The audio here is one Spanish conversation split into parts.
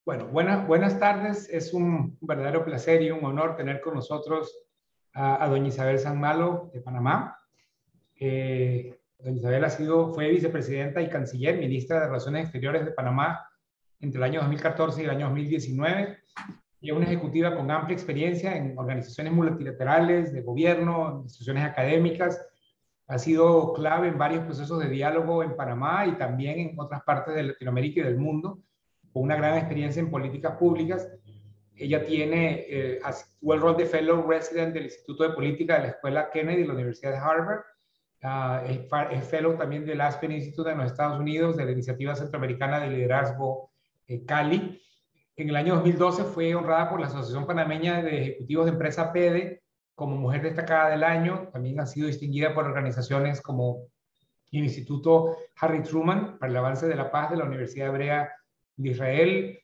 Bueno, buenas tardes. Es un verdadero placer y un honor tener con nosotros a doña Isabel San Malo de Panamá. Doña Isabel fue vicepresidenta y canciller, ministra de Relaciones Exteriores de Panamá entre el año 2014 y el año 2019. Y es una ejecutiva con amplia experiencia en organizaciones multilaterales, de gobierno, instituciones académicas. Ha sido clave en varios procesos de diálogo en Panamá y también en otras partes de Latinoamérica y del mundo, con una gran experiencia en políticas públicas. Ella tuvo el rol de Fellow Resident del Instituto de Política de la Escuela Kennedy de la Universidad de Harvard. Es Fellow también del Aspen Institute en los Estados Unidos, de la Iniciativa Centroamericana de Liderazgo Cali. En el año 2012 fue honrada por la Asociación Panameña de Ejecutivos de Empresa PEDE como Mujer Destacada del Año. También ha sido distinguida por organizaciones como el Instituto Harry Truman para el Avance de la Paz de la Universidad Hebrea de Israel,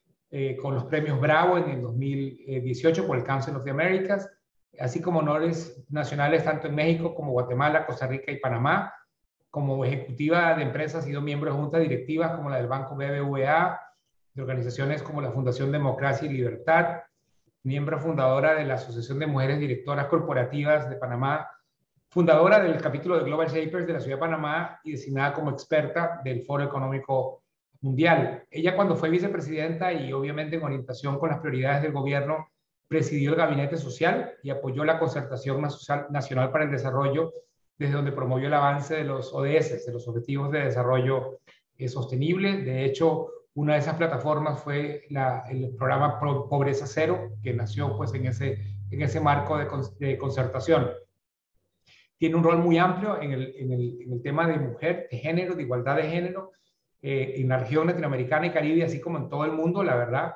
con los premios Bravo en el 2018 por el Council of the Americas, así como honores nacionales tanto en México como Guatemala, Costa Rica y Panamá. Como ejecutiva de empresas ha sido miembro de juntas directivas como la del Banco BBVA, de organizaciones como la Fundación Democracia y Libertad, miembro fundadora de la Asociación de Mujeres Directoras Corporativas de Panamá, fundadora del capítulo de Global Shapers de la Ciudad de Panamá y designada como experta del Foro Económico Mundial. Ella, cuando fue vicepresidenta y obviamente en orientación con las prioridades del gobierno, presidió el Gabinete Social y apoyó la Concertación Nacional para el Desarrollo, desde donde promovió el avance de los ODS, de los Objetivos de Desarrollo Sostenible. De hecho, una de esas plataformas fue el programa Pobreza Cero, que nació pues en ese marco de concertación. Tiene un rol muy amplio en el tema de mujer, de género, de igualdad de género, en la región latinoamericana y Caribe, así como en todo el mundo, la verdad.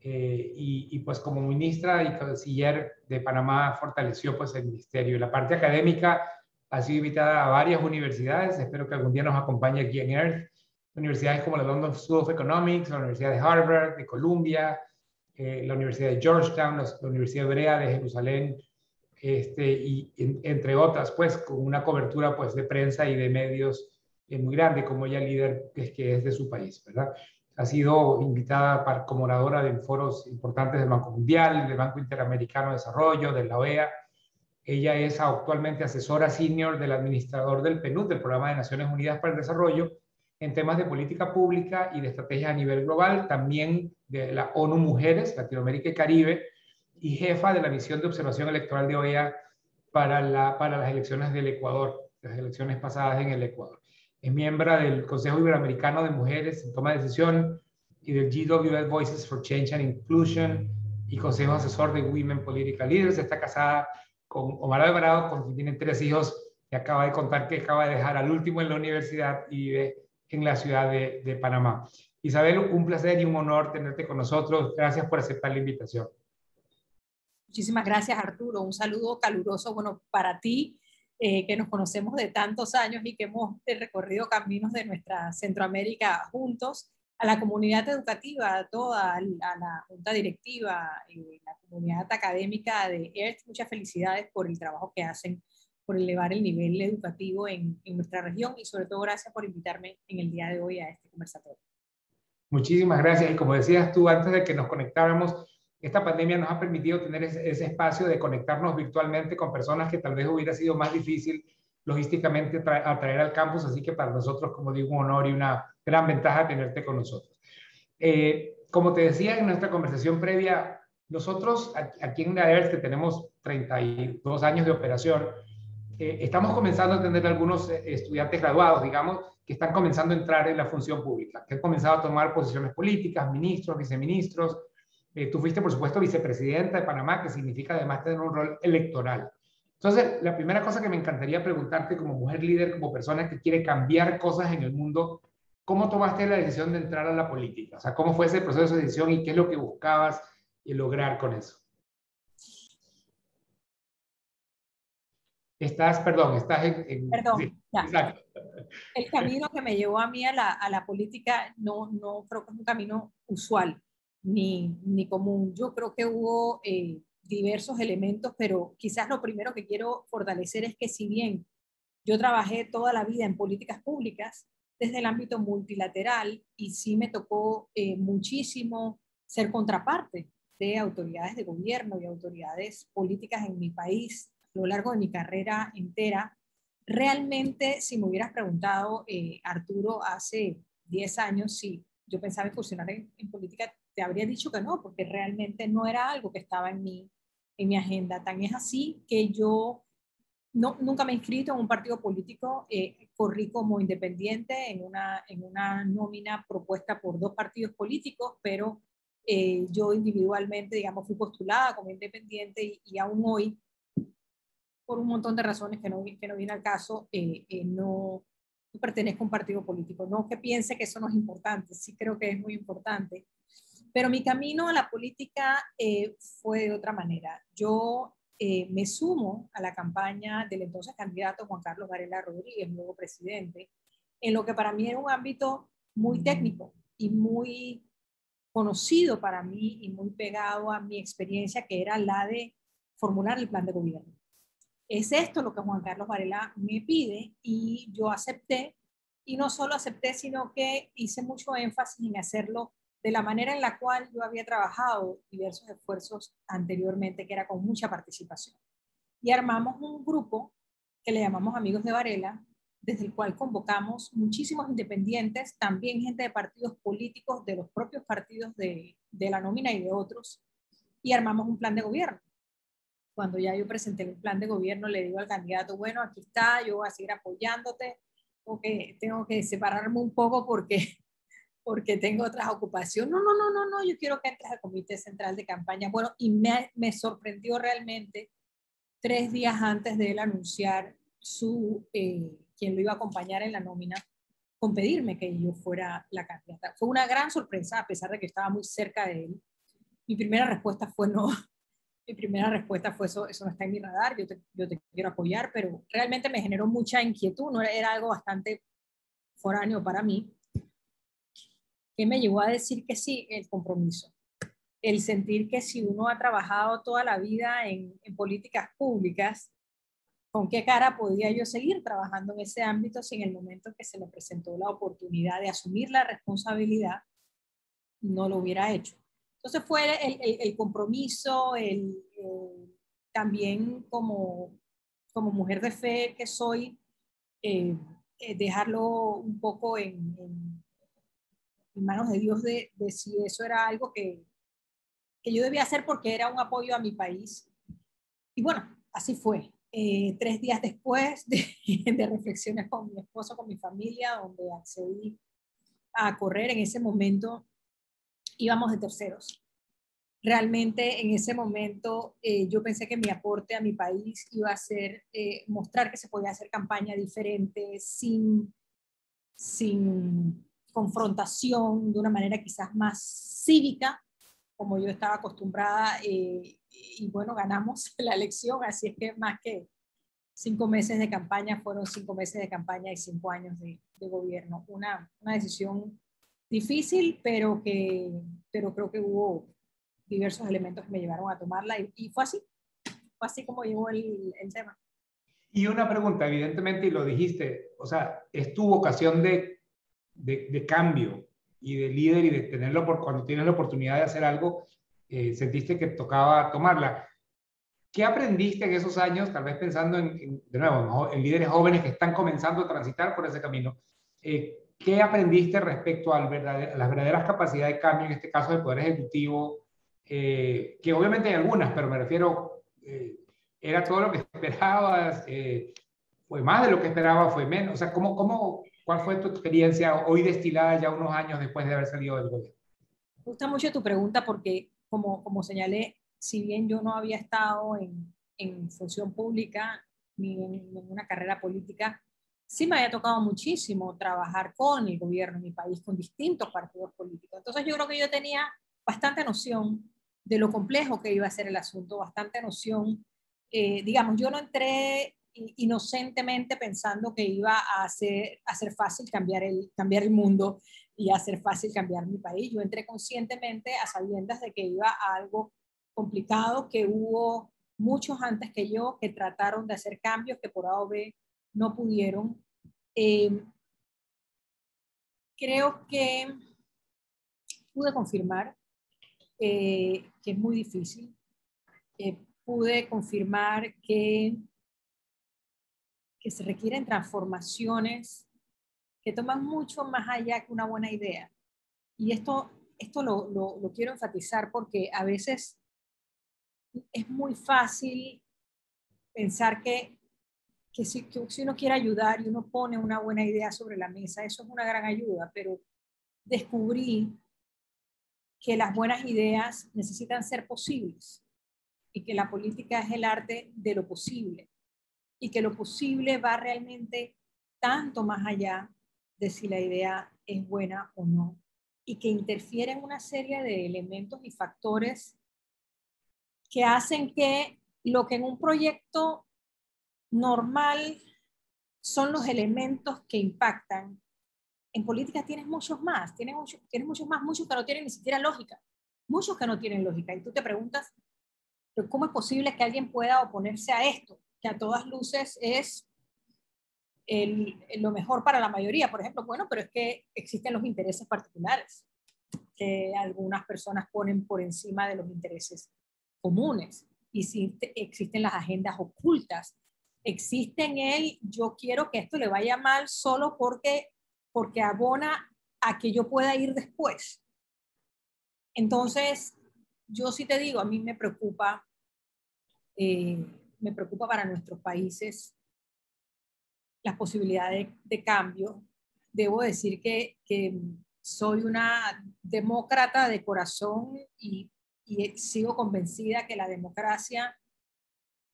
Y pues como ministra y canciller de Panamá fortaleció pues el ministerio. Y la parte académica ha sido invitada a varias universidades. Espero que algún día nos acompañe aquí en Earth. Universidades como la London School of Economics, la Universidad de Harvard, de Columbia, la Universidad de Georgetown, la Universidad Hebrea de Jerusalén, entre otras, pues con una cobertura pues de prensa y de medios muy grande, como ella líder que es de su país, ¿verdad? Ha sido invitada como oradora de foros importantes del Banco Mundial, del Banco Interamericano de Desarrollo, de la OEA. Ella es actualmente asesora senior del administrador del PNUD, del Programa de Naciones Unidas para el Desarrollo, en temas de política pública y de estrategia a nivel global, también de la ONU Mujeres, Latinoamérica y Caribe, y jefa de la misión de observación electoral de OEA para las elecciones del Ecuador, las elecciones pasadas en el Ecuador. Es miembro del Consejo Iberoamericano de Mujeres en Toma de Decisión y del GWS Voices for Change and Inclusion y Consejo Asesor de Women Political Leaders. Está casada con Omar Alvarado, con quien tienen 3 hijos, y acaba de contar que acaba de dejar al último en la universidad y vive en la ciudad de Panamá. Isabel, un placer y un honor tenerte con nosotros. Gracias por aceptar la invitación. Muchísimas gracias, Arturo. Un saludo caluroso, bueno, para ti, que nos conocemos de tantos años y que hemos recorrido caminos de nuestra Centroamérica juntos, a la comunidad educativa, a toda, a la junta directiva, la comunidad académica de EARTH. Muchas felicidades por el trabajo que hacen, por elevar el nivel educativo en nuestra región, y sobre todo gracias por invitarme en el día de hoy a este conversatorio. Muchísimas gracias. Y como decías tú antes de que nos conectáramos, esta pandemia nos ha permitido tener ese espacio de conectarnos virtualmente con personas que tal vez hubiera sido más difícil logísticamente atraer al campus, así que para nosotros, como digo, un honor y una gran ventaja tenerte con nosotros. Como te decía en nuestra conversación previa, nosotros aquí en EARTH, que tenemos 32 años de operación, estamos comenzando a tener algunos estudiantes graduados, digamos, que están comenzando a entrar en la función pública, que han comenzado a tomar posiciones políticas, ministros, viceministros. Tú fuiste, por supuesto, vicepresidenta de Panamá, que significa además tener un rol electoral. Entonces, la primera cosa que me encantaría preguntarte como mujer líder, como persona que quiere cambiar cosas en el mundo, ¿cómo tomaste la decisión de entrar a la política? O sea, ¿cómo fue ese proceso de decisión y qué es lo que buscabas lograr con eso? Estás Perdón, sí, ya. exacto. El camino que me llevó a mí a la política no creo que es un camino usual ni común. Yo creo que hubo diversos elementos, pero quizás lo primero que quiero fortalecer es que, si bien yo trabajé toda la vida en políticas públicas desde el ámbito multilateral, y sí me tocó muchísimo ser contraparte de autoridades de gobierno y autoridades políticas en mi país a lo largo de mi carrera entera. Realmente, si me hubieras preguntado, Arturo, hace 10 años, si yo pensaba incursionar en política, te habría dicho que no, porque realmente no era algo que estaba en mi agenda. Tan es así que yo nunca me he inscrito en un partido político, corrí como independiente en una nómina propuesta por 2 partidos políticos, pero yo individualmente, digamos, fui postulada como independiente y aún hoy, por un montón de razones que no viene al caso, no pertenezco a un partido político. No que piense que eso no es importante, sí creo que es muy importante, pero mi camino a la política fue de otra manera. Yo me sumo a la campaña del entonces candidato Juan Carlos Varela Rodríguez, nuevo presidente, en lo que para mí era un ámbito muy técnico y muy conocido para mí y muy pegado a mi experiencia, que era la de formular el plan de gobierno. Es esto lo que Juan Carlos Varela me pide y yo acepté, y no solo acepté, sino que hice mucho énfasis en hacerlo de la manera en la cual yo había trabajado diversos esfuerzos anteriormente, que era con mucha participación. Y armamos un grupo que le llamamos Amigos de Varela, desde el cual convocamos muchísimos independientes, también gente de partidos políticos, de los propios partidos de la nómina y de otros, y armamos un plan de gobierno. Cuando ya yo presenté el plan de gobierno, le digo al candidato, bueno, aquí está, yo voy a seguir apoyándote, tengo que separarme un poco porque tengo otras ocupaciones. No, yo quiero que entres al comité central de campaña. Bueno, y me sorprendió realmente 3 días antes de él anunciar quien lo iba a acompañar en la nómina, con pedirme que yo fuera la candidata. Fue una gran sorpresa, a pesar de que estaba muy cerca de él. Mi primera respuesta fue no. Mi primera respuesta fue eso no está en mi radar, yo te quiero apoyar, pero realmente me generó mucha inquietud, no era algo bastante foráneo para mí, que me llevó a decir que sí, el compromiso. El sentir que si uno ha trabajado toda la vida en políticas públicas, ¿con qué cara podía yo seguir trabajando en ese ámbito si en el momento que se me presentó la oportunidad de asumir la responsabilidad, no lo hubiera hecho? Entonces fue el compromiso, también como mujer de fe que soy, dejarlo un poco en manos de Dios de si eso era algo que yo debía hacer porque era un apoyo a mi país. Y bueno, así fue. 3 días después de reflexiones con mi esposo, con mi familia, donde accedí a correr, en ese momento íbamos de terceros. Realmente en ese momento yo pensé que mi aporte a mi país iba a ser mostrar que se podía hacer campaña diferente, sin confrontación, de una manera quizás más cívica, como yo estaba acostumbrada, y bueno, ganamos la elección, así es que más que 5 meses de campaña, fueron 5 meses de campaña y 5 años de gobierno. Una decisión difícil, pero creo que hubo diversos elementos que me llevaron a tomarla y fue así como llegó el tema. Y una pregunta, evidentemente, y lo dijiste, o sea, es tu vocación de cambio y de líder y de tenerlo cuando tienes la oportunidad de hacer algo, sentiste que tocaba tomarla. ¿Qué aprendiste en esos años, tal vez pensando de nuevo, ¿no?, en líderes jóvenes que están comenzando a transitar por ese camino? ¿Qué aprendiste respecto a las verdaderas capacidades de cambio, en este caso del Poder Ejecutivo? Que obviamente hay algunas, pero me refiero, ¿era todo lo que esperabas? ¿Fue más de lo que esperabas? ¿Fue menos? O sea, ¿cuál fue tu experiencia hoy destilada ya unos años después de haber salido del gobierno? Me gusta mucho tu pregunta porque, como señalé, si bien yo no había estado en función pública ni en una carrera política, sí me había tocado muchísimo trabajar con el gobierno en mi país, con distintos partidos políticos. Entonces yo creo que yo tenía bastante noción de lo complejo que iba a ser el asunto, bastante noción. Digamos, yo no entré inocentemente pensando que iba a ser fácil cambiar el mundo y hacer fácil cambiar mi país. Yo entré conscientemente a sabiendas de que iba a algo complicado, que hubo muchos antes que yo que trataron de hacer cambios que por A o B no pudieron. Creo que pude confirmar que es muy difícil. Pude confirmar que se requieren transformaciones que toman mucho más allá que una buena idea. Y esto lo quiero enfatizar porque a veces es muy fácil pensar que si uno quiere ayudar y uno pone una buena idea sobre la mesa, eso es una gran ayuda, pero descubrí que las buenas ideas necesitan ser posibles y que la política es el arte de lo posible y que lo posible va realmente tanto más allá de si la idea es buena o no y que interfiere en una serie de elementos y factores que hacen que lo que en un proyecto normal son los elementos que impactan, en política tienes muchos más, tienes muchos más, muchos que no tienen ni siquiera lógica, muchos que no tienen lógica. Y tú te preguntas, ¿pero cómo es posible que alguien pueda oponerse a esto? Que a todas luces es lo mejor para la mayoría, por ejemplo. Bueno, pero es que existen los intereses particulares que algunas personas ponen por encima de los intereses comunes. Y si existen las agendas ocultas, existen yo quiero que esto le vaya mal solo porque abona a que yo pueda ir después. Entonces, yo sí te digo, a mí me preocupa para nuestros países las posibilidades de cambio. Debo decir que soy una demócrata de corazón y sigo convencida que la democracia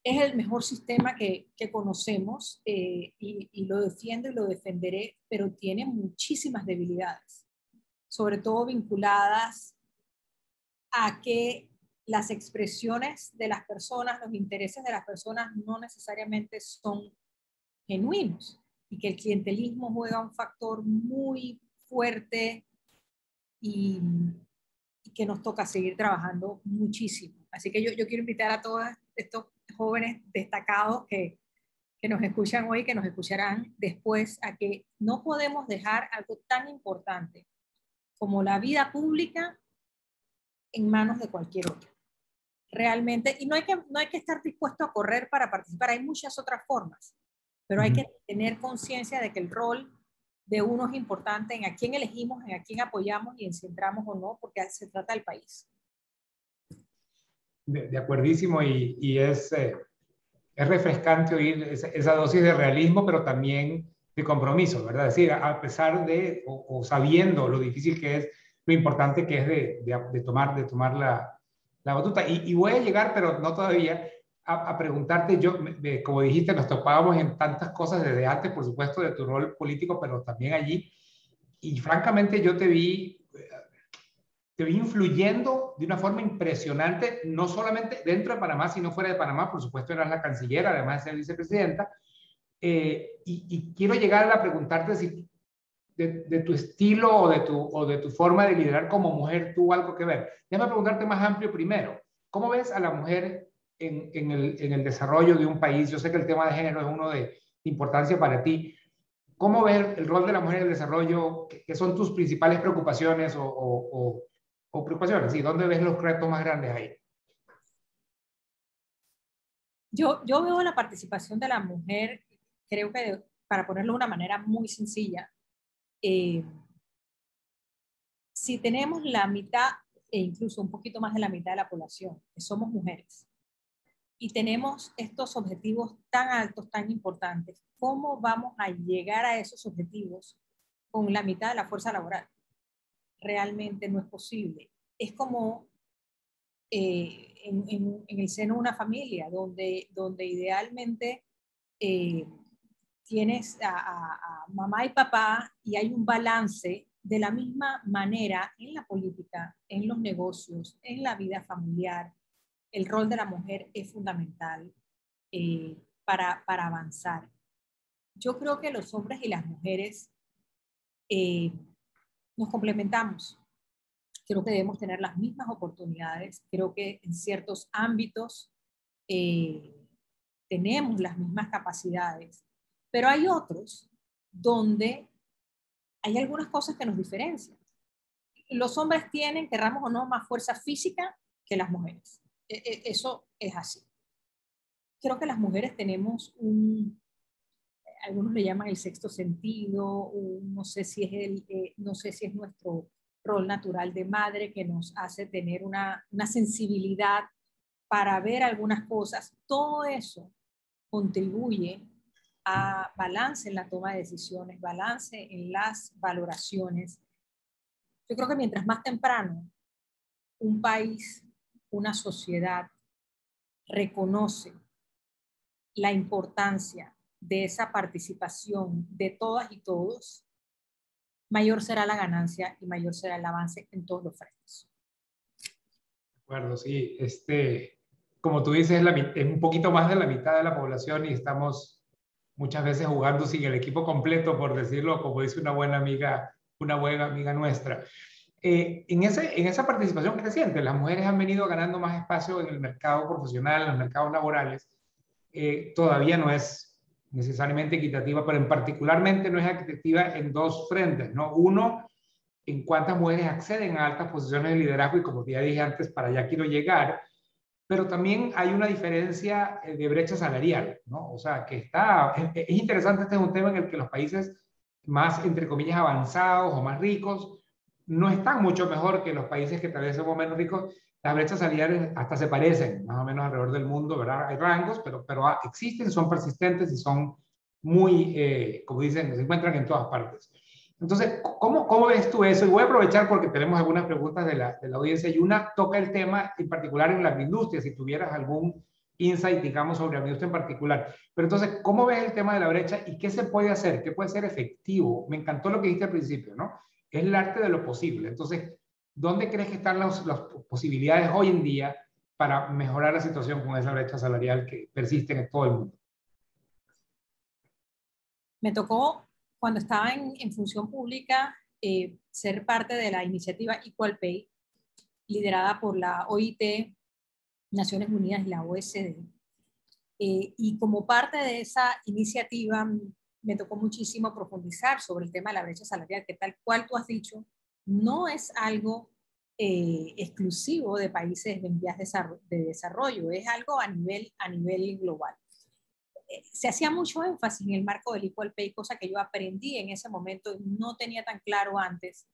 es el mejor sistema que conocemos y lo defiendo y lo defenderé, pero tiene muchísimas debilidades, sobre todo vinculadas a que las expresiones de las personas, los intereses de las personas no necesariamente son genuinos y que el clientelismo juega un factor muy fuerte y que nos toca seguir trabajando muchísimo. Así que yo quiero invitar a todos estos jóvenes destacados que nos escuchan hoy, que nos escucharán después, a que no podemos dejar algo tan importante como la vida pública en manos de cualquier otro. Realmente, y no hay que estar dispuesto a correr para participar, hay muchas otras formas, pero hay que tener conciencia de que el rol de uno es importante en a quién elegimos, en a quién apoyamos y en si entramos o no, porque se trata del país. De acuerdísimo, y es refrescante oír esa dosis de realismo, pero también de compromiso, ¿verdad? Es decir, a pesar de, o sabiendo lo difícil que es, lo importante que es de tomar la batuta. Y voy a llegar, pero no todavía, a preguntarte, como dijiste, nos topábamos en tantas cosas desde antes, por supuesto, de tu rol político, pero también allí. Y francamente yo te vi influyendo de una forma impresionante, no solamente dentro de Panamá, sino fuera de Panamá. Por supuesto, eras la canciller, además de ser vicepresidenta. Y quiero llegar a preguntarte si de tu estilo o de tu forma de liderar como mujer tuvo algo que ver. Déjame preguntarte más amplio primero. ¿Cómo ves a la mujer en el desarrollo de un país? Yo sé que el tema de género es uno de importancia para ti. ¿Cómo ves el rol de la mujer en el desarrollo? ¿Qué son tus principales preocupaciones o preocupaciones? ¿Y dónde ves los retos más grandes ahí? Yo veo la participación de la mujer, creo que para ponerlo de una manera muy sencilla, si tenemos la mitad e incluso un poquito más de la mitad de la población, que somos mujeres, y tenemos estos objetivos tan altos, tan importantes, ¿cómo vamos a llegar a esos objetivos con la mitad de la fuerza laboral? Realmente no es posible. Es como en el seno de una familia, donde idealmente tienes a mamá y papá y hay un balance. De la misma manera en la política, en los negocios, en la vida familiar, el rol de la mujer es fundamental para avanzar. Yo creo que los hombres y las mujeres nos complementamos. Creo que debemos tener las mismas oportunidades. Creo que en ciertos ámbitos tenemos las mismas capacidades, pero hay otros donde hay algunas cosas que nos diferencian. los hombres tienen, querramos o no, más fuerza física que las mujeres. Eso es así. Creo que las mujeres tenemos algunos le llaman el sexto sentido, no sé si es no sé si es nuestro rol natural de madre que nos hace tener una sensibilidad para ver algunas cosas. Todo eso contribuye a balance en la toma de decisiones, balance en las valoraciones. Yo creo que mientras más temprano un país, una sociedad reconoce la importancia de esa participación de todas y todos, mayor será la ganancia y mayor será el avance en todos los frentes. De acuerdo, sí. Como tú dices, es un poquito más de la mitad de la población y estamos muchas veces jugando sin el equipo completo, por decirlo, como dice una buena amiga nuestra. En esa participación creciente, las mujeres han venido ganando más espacio en el mercado profesional, en los mercados laborales. Todavía no es necesariamente equitativa, pero particularmente no es equitativa en dos frentes, ¿no? Uno, en cuántas mujeres acceden a altas posiciones de liderazgo, y como ya dije antes, para allá quiero llegar, pero también hay una diferencia de brecha salarial, ¿no? O sea, es interesante, este es un tema en el que los países más, entre comillas, avanzados o más ricos, no están mucho mejor que los países que tal vez somos menos ricos. Las brechas salariales hasta se parecen, más o menos alrededor del mundo, ¿verdad? Hay rangos, pero existen, son persistentes y son muy, como dicen, se encuentran en todas partes. Entonces, ¿cómo ves tú eso? Y voy a aprovechar porque tenemos algunas preguntas de la audiencia, y una toca el tema en particular en la agroindustria, si tuvieras algún insight, digamos, sobre la agroindustria en particular. Pero entonces, ¿cómo ves el tema de la brecha y qué se puede hacer? ¿Qué puede ser efectivo? Me encantó lo que dijiste al principio, ¿no? Es el arte de lo posible. Entonces, ¿dónde crees que están las posibilidades hoy en día para mejorar la situación con esa brecha salarial que persiste en todo el mundo? Me tocó, cuando estaba en función pública, ser parte de la iniciativa Equal Pay, liderada por la OIT, Naciones Unidas y la OECD. Y como parte de esa iniciativa, me tocó muchísimo profundizar sobre el tema de la brecha salarial, que tal cual tú has dicho, no es algo exclusivo de países en vías de desarrollo, es algo a nivel global. Se hacía mucho énfasis en el marco del Equal Pay, cosa que yo aprendí en ese momento y no tenía tan claro antes,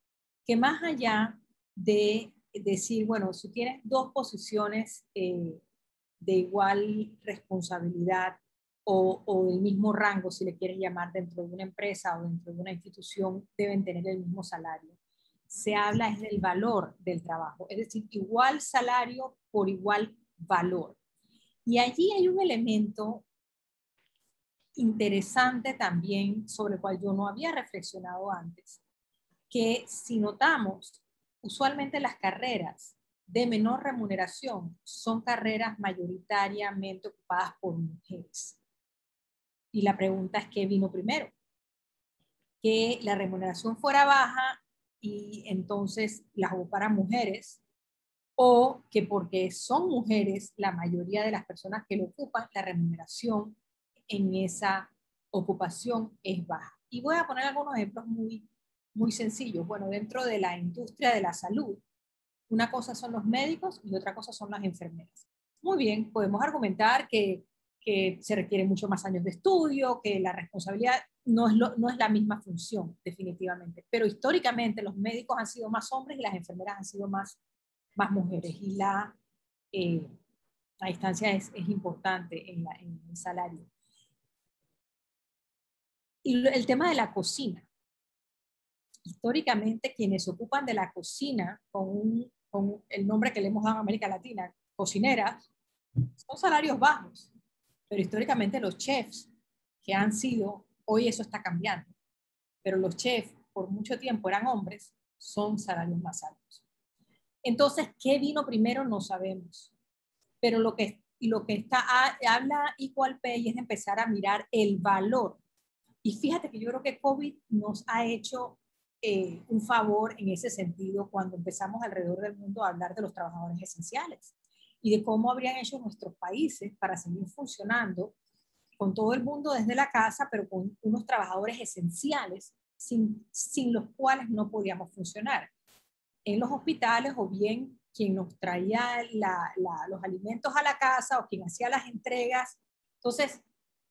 que más allá de decir, bueno, si tienes dos posiciones de igual responsabilidad o del mismo rango, si le quieres llamar, dentro de una empresa o dentro de una institución, deben tener el mismo salario. Se habla es del valor del trabajo, es decir, igual salario por igual valor. Y allí hay un elemento interesante también sobre el cual yo no había reflexionado antes, que si notamos, usualmente las carreras de menor remuneración son carreras mayoritariamente ocupadas por mujeres. Y la pregunta es, ¿qué vino primero? Que la remuneración fuera baja y entonces las ocuparan mujeres, o que porque son mujeres, la mayoría de las personas que lo ocupan, la remuneración en esa ocupación es baja. Y voy a poner algunos ejemplos muy sencillos. Bueno, dentro de la industria de la salud, una cosa son los médicos y otra cosa son las enfermeras. Muy bien, podemos argumentar que se requieren mucho más años de estudio, que la responsabilidad no es la misma función, definitivamente. Pero históricamente los médicos han sido más hombres y las enfermeras han sido más mujeres. Y la distancia es importante en el salario. Y el tema de la cocina. Históricamente, quienes se ocupan de la cocina, con el nombre que le hemos dado en América Latina, cocineras, son salarios bajos. Pero históricamente los chefs, que han sido, hoy eso está cambiando, pero los chefs por mucho tiempo eran hombres, son salarios más altos. Entonces, ¿qué vino primero? No sabemos. Pero lo que habla Equal Pay es empezar a mirar el valor. Y fíjate que yo creo que COVID nos ha hecho un favor en ese sentido cuando empezamos alrededor del mundo a hablar de los trabajadores esenciales y de cómo habrían hecho nuestros países para seguir funcionando con todo el mundo desde la casa, pero con unos trabajadores esenciales sin los cuales no podíamos funcionar. en los hospitales, o bien quien nos traía los alimentos a la casa o quien hacía las entregas. Entonces,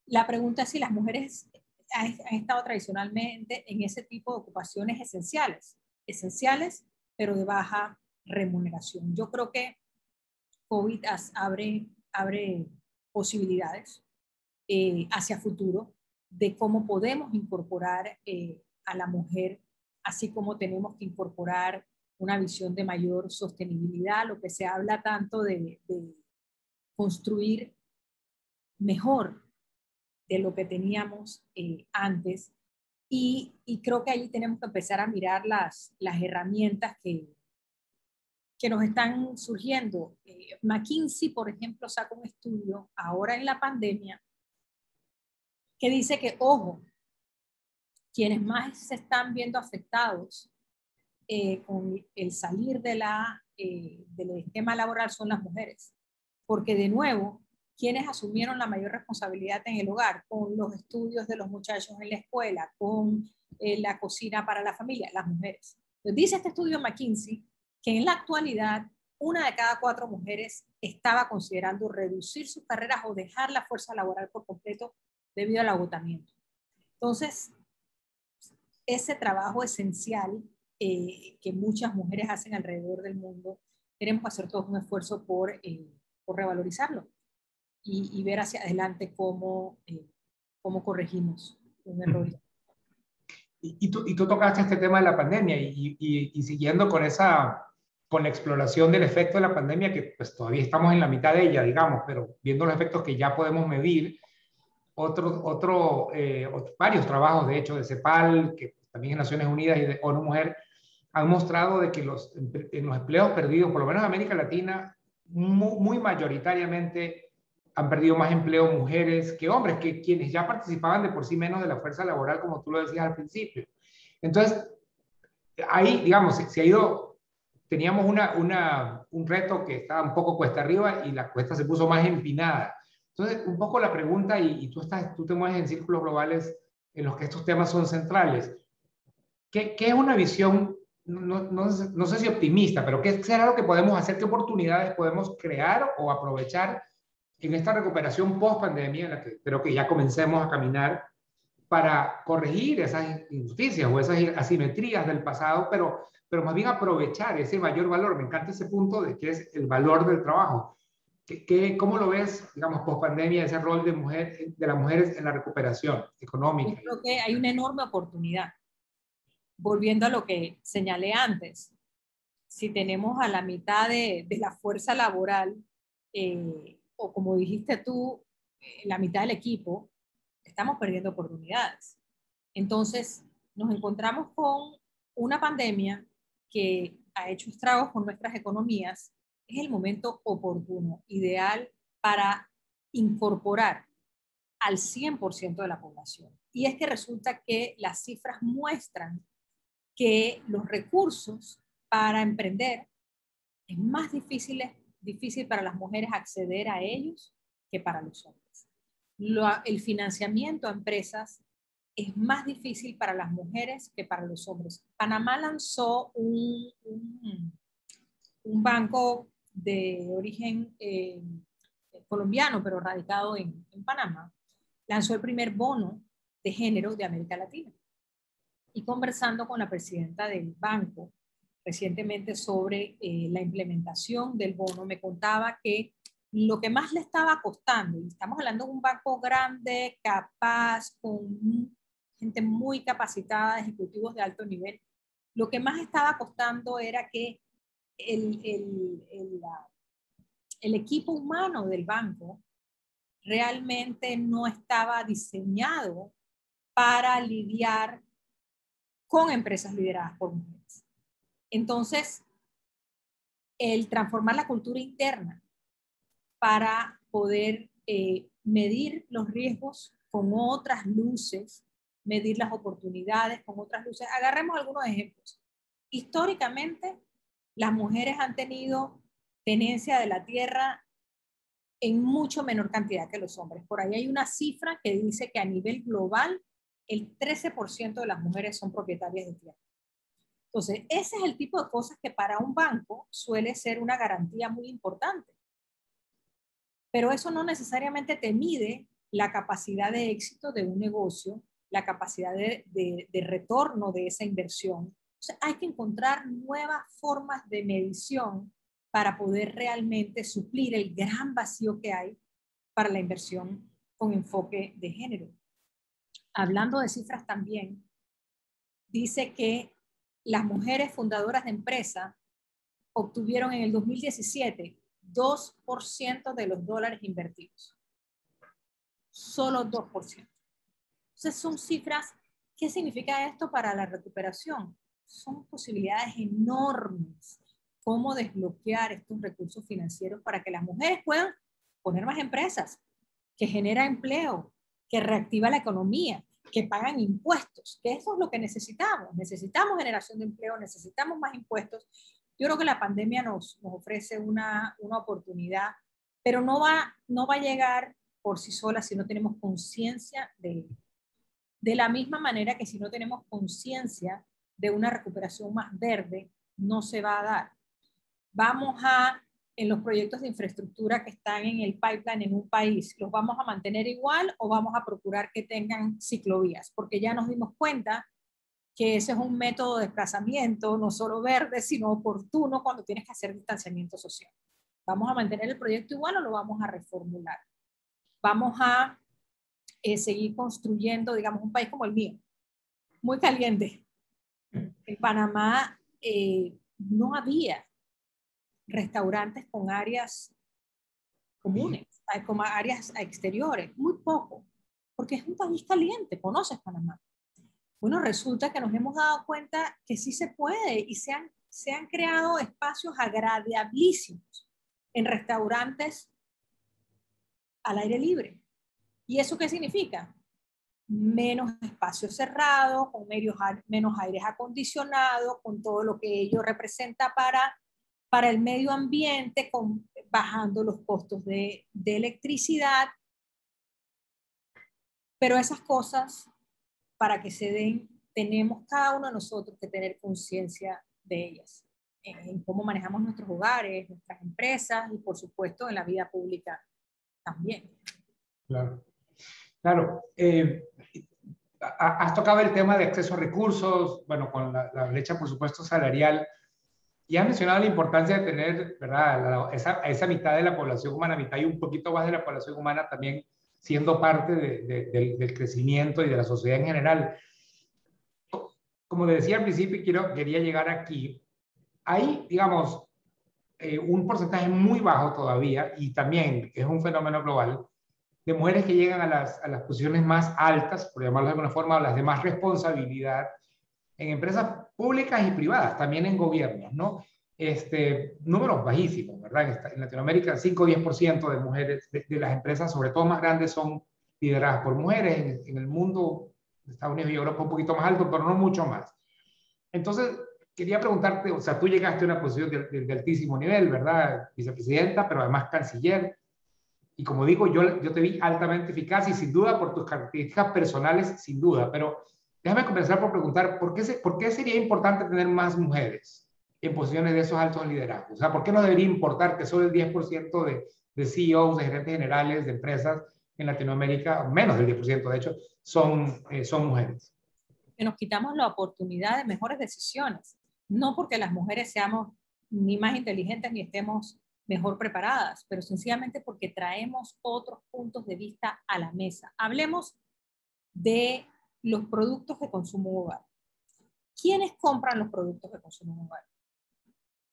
la pregunta es si las mujeres han estado tradicionalmente en ese tipo de ocupaciones esenciales, pero de baja remuneración. Yo creo que COVID abre posibilidades hacia futuro de cómo podemos incorporar a la mujer, así como tenemos que incorporar una visión de mayor sostenibilidad, lo que se habla tanto de construir mejor de lo que teníamos antes. Y creo que ahí tenemos que empezar a mirar las herramientas que nos están surgiendo. McKinsey, por ejemplo, saca un estudio ahora en la pandemia que dice que, ojo, quienes más se están viendo afectados con el salir del esquema laboral son las mujeres. Porque de nuevo, quienes asumieron la mayor responsabilidad en el hogar, con los estudios de los muchachos en la escuela, con la cocina para la familia, las mujeres. Entonces, dice este estudio McKinsey que en la actualidad 1 de cada 4 mujeres estaba considerando reducir sus carreras o dejar la fuerza laboral por completo debido al agotamiento. Entonces, ese trabajo esencial que muchas mujeres hacen alrededor del mundo, tenemos que hacer todos un esfuerzo por revalorizarlo y ver hacia adelante cómo corregimos un error. Y tú tocaste este tema de la pandemia y siguiendo con la exploración del efecto de la pandemia, que pues todavía estamos en la mitad de ella, digamos, pero viendo los efectos que ya podemos medir, varios trabajos, de hecho, de CEPAL, que también en Naciones Unidas y de ONU Mujer, han mostrado de que en los empleos perdidos, por lo menos en América Latina, muy mayoritariamente han perdido más empleo mujeres que hombres, que quienes ya participaban de por sí menos de la fuerza laboral, como tú lo decías al principio. Entonces, ahí, digamos, teníamos un reto que estaba un poco cuesta arriba y la cuesta se puso más empinada. Entonces, un poco la pregunta, y tú te mueves en círculos globales en los que estos temas son centrales. ¿Qué es una visión, no sé si optimista, pero qué será lo que podemos hacer, qué oportunidades podemos crear o aprovechar en esta recuperación post-pandemia, en la que creo que ya comencemos a caminar para corregir esas injusticias o esas asimetrías del pasado, pero más bien aprovechar ese mayor valor? Me encanta ese punto de que es el valor del trabajo. ¿Cómo lo ves, digamos, post-pandemia, ese rol de las mujeres en la recuperación económica? Yo creo que hay una enorme oportunidad. Volviendo a lo que señalé antes, si tenemos a la mitad de la fuerza laboral, o como dijiste tú, la mitad del equipo, estamos perdiendo oportunidades. Entonces, nos encontramos con una pandemia que ha hecho estragos con nuestras economías. Es el momento oportuno, ideal para incorporar al 100% de la población. Y es que resulta que las cifras muestran que los recursos para emprender es más difícil para las mujeres acceder a ellos que para los hombres. El financiamiento a empresas es más difícil para las mujeres que para los hombres. Panamá lanzó un banco de origen colombiano, pero radicado en Panamá. Lanzó el primer bono de género de América Latina. Y conversando con la presidenta del banco recientemente sobre la implementación del bono, me contaba que lo que más le estaba costando, y estamos hablando de un banco grande, capaz, con gente muy capacitada, ejecutivos de alto nivel, lo que más estaba costando era que el equipo humano del banco realmente no estaba diseñado para lidiar con empresas lideradas por mujeres. Entonces, el transformar la cultura interna para poder medir los riesgos con otras luces, medir las oportunidades con otras luces. Agarremos algunos ejemplos. Históricamente, las mujeres han tenido tenencia de la tierra en mucho menor cantidad que los hombres. Por ahí hay una cifra que dice que a nivel global, el 13% de las mujeres son propietarias de tierra. Entonces, ese es el tipo de cosas que para un banco suele ser una garantía muy importante. Pero eso no necesariamente te mide la capacidad de éxito de un negocio, la capacidad de retorno de esa inversión. O sea, hay que encontrar nuevas formas de medición para poder realmente suplir el gran vacío que hay para la inversión con enfoque de género. Hablando de cifras también, dice que las mujeres fundadoras de empresa obtuvieron en el 2017 2% de los dólares invertidos. Solo 2%. Entonces son cifras. ¿Qué significa esto para la recuperación? Son posibilidades enormes. ¿Cómo desbloquear estos recursos financieros para que las mujeres puedan poner más empresas, que genera empleo, que reactiva la economía, que pagan impuestos? Que eso es lo que necesitamos. Necesitamos generación de empleo, necesitamos más impuestos. Yo creo que la pandemia nos ofrece una oportunidad, pero no va a llegar por sí sola si no tenemos conciencia de ello. De la misma manera que si no tenemos conciencia de una recuperación más verde, no se va a dar. En los proyectos de infraestructura que están en el pipeline en un país, ¿los vamos a mantener igual o vamos a procurar que tengan ciclovías? Porque ya nos dimos cuenta que ese es un método de desplazamiento, no solo verde, sino oportuno cuando tienes que hacer distanciamiento social. ¿Vamos a mantener el proyecto igual o lo vamos a reformular? Vamos a seguir construyendo, digamos, un país como el mío, muy caliente. En Panamá no había restaurantes con áreas comunes, como áreas exteriores, muy poco, porque es un país caliente. ¿Conoces Panamá? Bueno, resulta que nos hemos dado cuenta que sí se puede y se han creado espacios agradabilísimos en restaurantes al aire libre. ¿Y eso qué significa? Menos espacio cerrado, con menos aires acondicionados, con todo lo que ello representa para el medio ambiente, bajando los costos de electricidad. Pero esas cosas, para que se den, tenemos cada uno de nosotros que tener conciencia de ellas, en cómo manejamos nuestros hogares, nuestras empresas y por supuesto en la vida pública también. Claro. Claro. Has tocado el tema de acceso a recursos, bueno, con la brecha, por supuesto, salarial. Y has mencionado la importancia de tener, ¿verdad?, esa mitad de la población humana, mitad y un poquito más de la población humana también siendo parte del crecimiento y de la sociedad en general. Como decía al principio, quería llegar aquí. Hay, digamos, un porcentaje muy bajo todavía, y también es un fenómeno global, de mujeres que llegan a las posiciones más altas, por llamarlo de alguna forma, o las de más responsabilidad, en empresas públicas y privadas, también en gobiernos, ¿no? Números bajísimos, ¿verdad? En Latinoamérica, 5 o 10% de mujeres, de las empresas, sobre todo más grandes, son lideradas por mujeres. En el mundo, Estados Unidos y Europa, un poquito más alto, pero no mucho más. Entonces, quería preguntarte, o sea, tú llegaste a una posición de altísimo nivel, ¿verdad? Vicepresidenta, pero además canciller. Y como digo, yo te vi altamente eficaz y sin duda por tus características personales, sin duda. Pero déjame comenzar por preguntar, ¿por qué sería importante tener más mujeres en posiciones de esos altos liderazgos? O sea, ¿por qué no debería importar que solo el 10% de CEOs, de gerentes generales de empresas en Latinoamérica, menos del 10% de hecho, son mujeres? Que nos quitamos la oportunidad de mejores decisiones, no porque las mujeres seamos ni más inteligentes ni estemos mejor preparadas, pero sencillamente porque traemos otros puntos de vista a la mesa. Hablemos de los productos de consumo hogar. ¿Quiénes compran los productos de consumo hogar?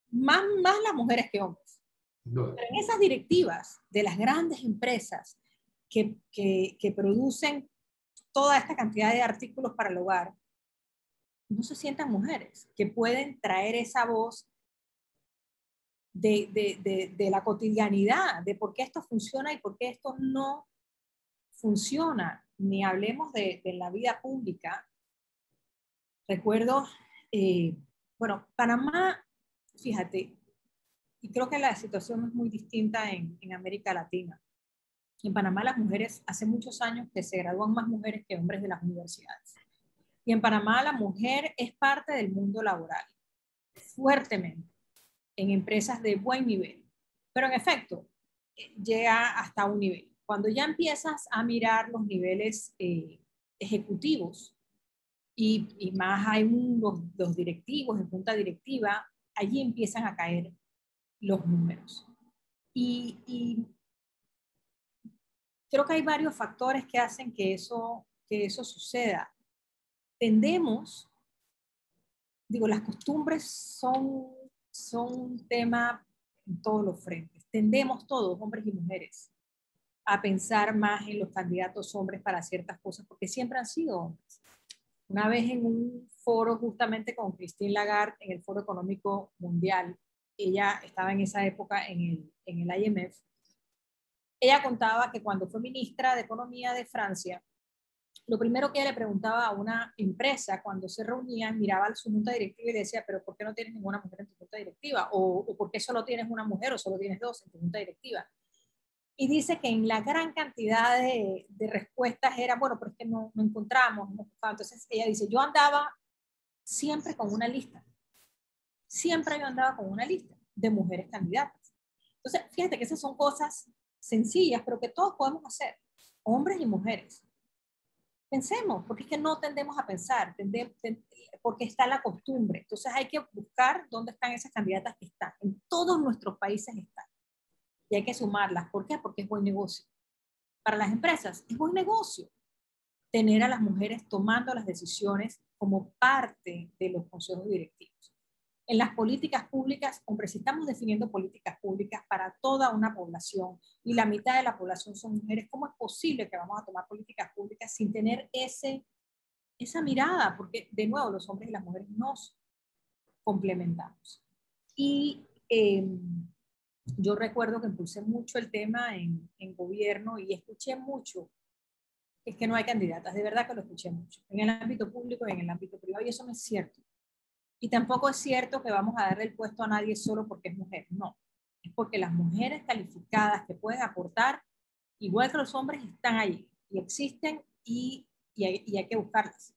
Más las mujeres que hombres. No. Pero en esas directivas de las grandes empresas que producen toda esta cantidad de artículos para el hogar, no se sientan mujeres que pueden traer esa voz de la cotidianidad, de por qué esto funciona y por qué esto no funciona. Ni hablemos de la vida pública. Recuerdo, bueno, Panamá, fíjate, y creo que la situación es muy distinta en América Latina. En Panamá las mujeres, hace muchos años que se gradúan más mujeres que hombres de las universidades. Y en Panamá la mujer es parte del mundo laboral. fuertemente en empresas de buen nivel, pero en efecto, llega hasta un nivel. Cuando ya empiezas a mirar los niveles ejecutivos y más hay los directivos en junta directiva, allí empiezan a caer los números. Y creo que hay varios factores que hacen que eso suceda. Tendemos, digo, las costumbres son un tema en todos los frentes. Tendemos todos, hombres y mujeres, a pensar más en los candidatos hombres para ciertas cosas, porque siempre han sido hombres. Una vez en un foro justamente con Christine Lagarde, en el Foro Económico Mundial, ella estaba en esa época en el IMF, ella contaba que cuando fue ministra de Economía de Francia, lo primero que ella le preguntaba a una empresa cuando se reunían, miraba su junta directiva y decía, pero ¿por qué no tienes ninguna mujer en tu junta directiva? ¿O por qué solo tienes una mujer o solo tienes dos en tu junta directiva? Y dice que en la gran cantidad de respuestas era, bueno, pero es que no encontramos, no buscamos. Entonces ella dice, yo andaba siempre con una lista. Siempre yo andaba con una lista de mujeres candidatas. Entonces, fíjate que esas son cosas sencillas, pero que todos podemos hacer, hombres y mujeres. Pensemos, porque es que no tendemos a pensar, porque está la costumbre. Entonces hay que buscar dónde están esas candidatas que están. En todos nuestros países están. Y hay que sumarlas. ¿Por qué? Porque es buen negocio. Para las empresas es buen negocio tener a las mujeres tomando las decisiones como parte de los consejos directivos. En las políticas públicas, hombre, si estamos definiendo políticas públicas para toda una población y la mitad de la población son mujeres, ¿cómo es posible que vamos a tomar políticas públicas sin tener esa mirada? Porque, de nuevo, los hombres y las mujeres nos complementamos. Y yo recuerdo que impulsé mucho el tema en gobierno y escuché mucho, es que no hay candidatas, de verdad que lo escuché mucho, en el ámbito público y en el ámbito privado, y eso no es cierto. Y tampoco es cierto que vamos a darle el puesto a nadie solo porque es mujer, no. Es porque las mujeres calificadas que pueden aportar, igual que los hombres, están allí y existen y hay que buscarlas.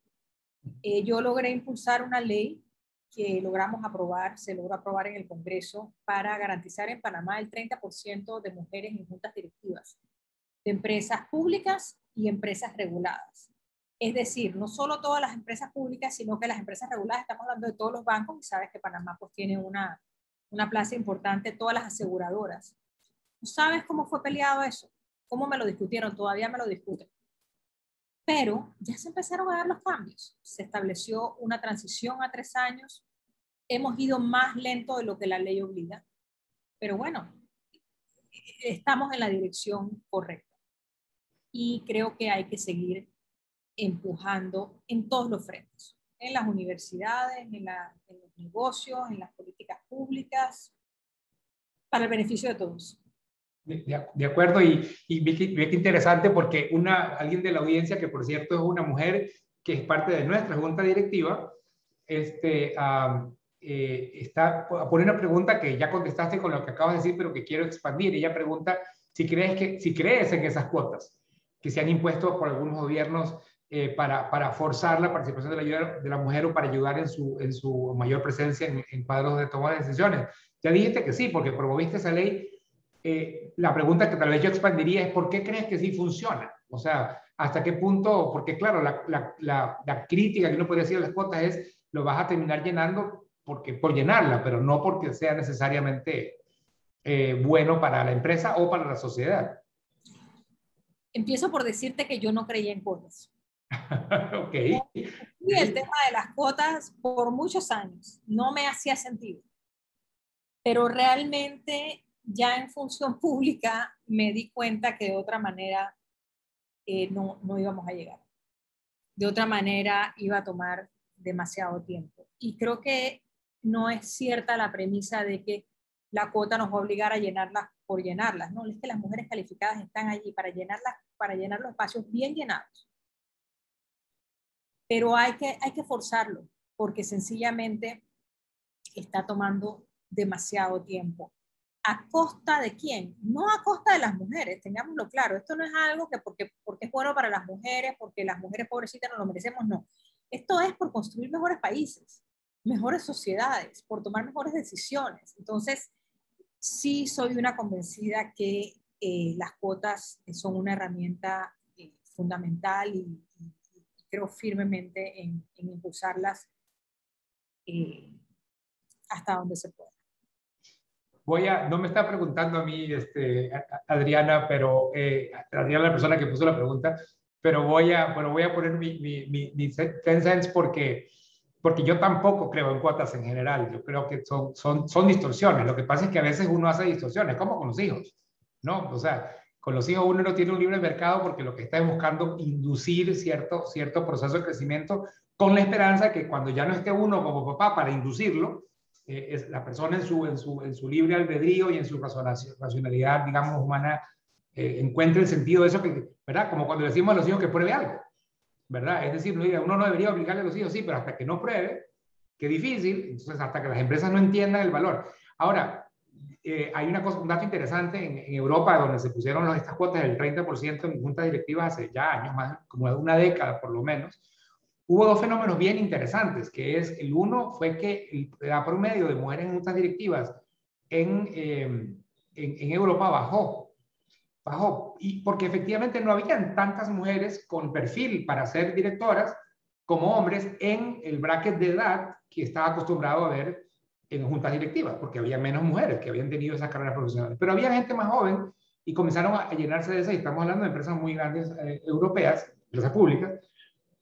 Yo logré impulsar una ley que logramos aprobar, se logró aprobar en el Congreso para garantizar en Panamá el 30% de mujeres en juntas directivas de empresas públicas y empresas reguladas. Es decir, no solo todas las empresas públicas, sino que las empresas reguladas, estamos hablando de todos los bancos, y sabes que Panamá pues tiene una plaza importante, todas las aseguradoras. ¿Tú sabes cómo fue peleado eso? ¿Cómo me lo discutieron? Todavía me lo discuten. Pero ya se empezaron a dar los cambios. Se estableció una transición a 3 años. Hemos ido más lento de lo que la ley obliga. Pero bueno, estamos en la dirección correcta. Y creo que hay que seguir empujando en todos los frentes, en las universidades, en los negocios, en las políticas públicas, para el beneficio de todos. De acuerdo, y ve que interesante porque alguien de la audiencia, que por cierto es una mujer que es parte de nuestra junta directiva, está a poner una pregunta que ya contestaste con lo que acabas de decir, pero que quiero expandir. Ella pregunta si crees en esas cuotas que se han impuesto por algunos gobiernos para forzar la participación de la mujer o para ayudar en su mayor presencia en cuadros de toma de decisiones. Ya dijiste que sí, porque promoviste esa ley. La pregunta que tal vez yo expandiría es ¿por qué crees que sí funciona? O sea, ¿hasta qué punto? Porque claro, la crítica que uno podría decir a las cuotas es lo vas a terminar llenando por llenarla, pero no porque sea necesariamente bueno para la empresa o para la sociedad. Empiezo por decirte que yo no creía en cuotas. Ok. Y el tema de las cuotas por muchos años no me hacía sentido. Pero realmente ya en función pública me di cuenta que de otra manera no íbamos a llegar. De otra manera iba a tomar demasiado tiempo. Y creo que no es cierta la premisa de que la cuota nos va a obligar a llenarlas por llenarlas. No, es que las mujeres calificadas están allí para llenar los espacios bien llenados. Pero hay que forzarlo, porque sencillamente está tomando demasiado tiempo. ¿A costa de quién? No a costa de las mujeres, tengámoslo claro. Esto no es algo que porque es bueno para las mujeres, porque las mujeres pobrecitas no lo merecemos, no. Esto es por construir mejores países. mejores sociedades, por tomar mejores decisiones. Entonces, sí soy una convencida que las cuotas son una herramienta fundamental y creo firmemente en impulsarlas hasta donde se pueda. No me está preguntando a mí, Adriana, pero Adriana, la persona que puso la pregunta, pero voy a poner mi 10 cents porque yo tampoco creo en cuotas en general. Yo creo que son distorsiones. Lo que pasa es que a veces uno hace distorsiones, como con los hijos, ¿no? O sea, con los hijos uno no tiene un libre mercado porque lo que está es buscando inducir cierto proceso de crecimiento con la esperanza de que cuando ya no esté uno como papá para inducirlo, es la persona en su libre albedrío y en su racionalidad, digamos, humana, encuentre el sentido de eso, ¿verdad? Como cuando decimos a los hijos que pruebe algo, ¿verdad? Es decir, uno no debería obligarle a los hijos, sí, pero hasta que no pruebe, qué difícil, entonces hasta que las empresas no entiendan el valor. Ahora, hay un dato interesante en Europa, donde se pusieron estas cuotas del 30% en juntas directivas hace ya años, más como de una década por lo menos. Hubo dos fenómenos bien interesantes, que es, el uno fue que la promedio de mujeres en juntas directivas en Europa bajó, y porque efectivamente no habían tantas mujeres con perfil para ser directoras como hombres en el bracket de edad que estaba acostumbrado a ver en juntas directivas, porque había menos mujeres que habían tenido esas carreras profesionales. Pero había gente más joven y comenzaron a llenarse de esas, y estamos hablando de empresas muy grandes europeas, empresas públicas,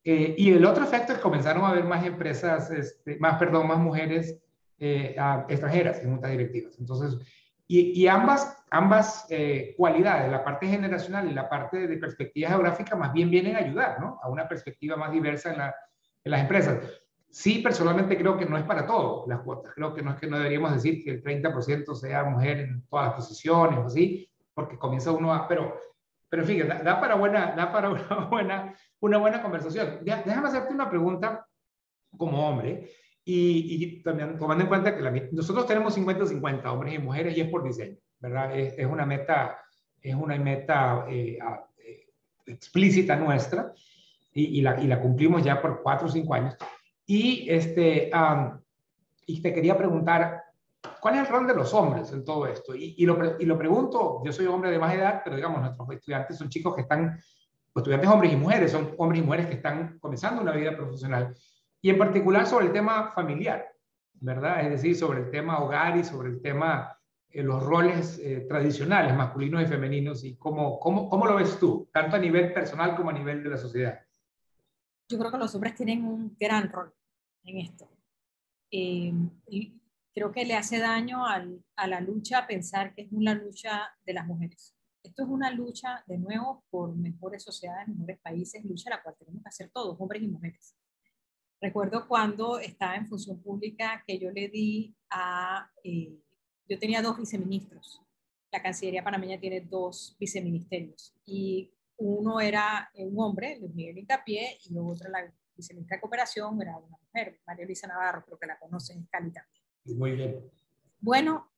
y el otro efecto es que comenzaron a haber más empresas, más mujeres extranjeras en juntas directivas. Entonces, y ambas cualidades, la parte generacional y la parte de perspectiva geográfica, más bien vienen a ayudar, ¿no? A una perspectiva más diversa en las empresas. Sí, personalmente creo que no es para todo las cuotas. Creo que no deberíamos decir que el 30% sea mujer en todas las posiciones o así, porque comienza uno a... Pero fíjate, da para una buena conversación. Déjame hacerte una pregunta como hombre, y también tomando en cuenta que nosotros tenemos 50-50, hombres y mujeres, y es por diseño, ¿verdad? Es una meta, explícita nuestra, y la cumplimos ya por 4 o 5 años. Y, y te quería preguntar, ¿cuál es el rol de los hombres en todo esto? Y lo pregunto, yo soy hombre de más edad, pero digamos, nuestros estudiantes son chicos que están, estudiantes hombres y mujeres, son hombres y mujeres que están comenzando una vida profesional, y en particular sobre el tema familiar, ¿verdad? Es decir, sobre el tema hogar y sobre el tema, los roles tradicionales, masculinos y femeninos, y cómo lo ves tú, tanto a nivel personal como a nivel de la sociedad. Yo creo que los hombres tienen un gran rol en esto. Y creo que le hace daño a la lucha pensar que es una lucha de las mujeres. Esto es una lucha, de nuevo, por mejores sociedades, mejores países, lucha la cual tenemos que hacer todos, hombres y mujeres. Recuerdo cuando estaba en función pública que yo le di yo tenía 2 viceministros. La Cancillería panameña tiene 2 viceministerios, y uno era un hombre, Luis Miguel Hincapié, y otro, la viceministra de Cooperación, era una mujer, María Luisa Navarro, creo que la conocen, en Cali también. Muy bien. Bueno,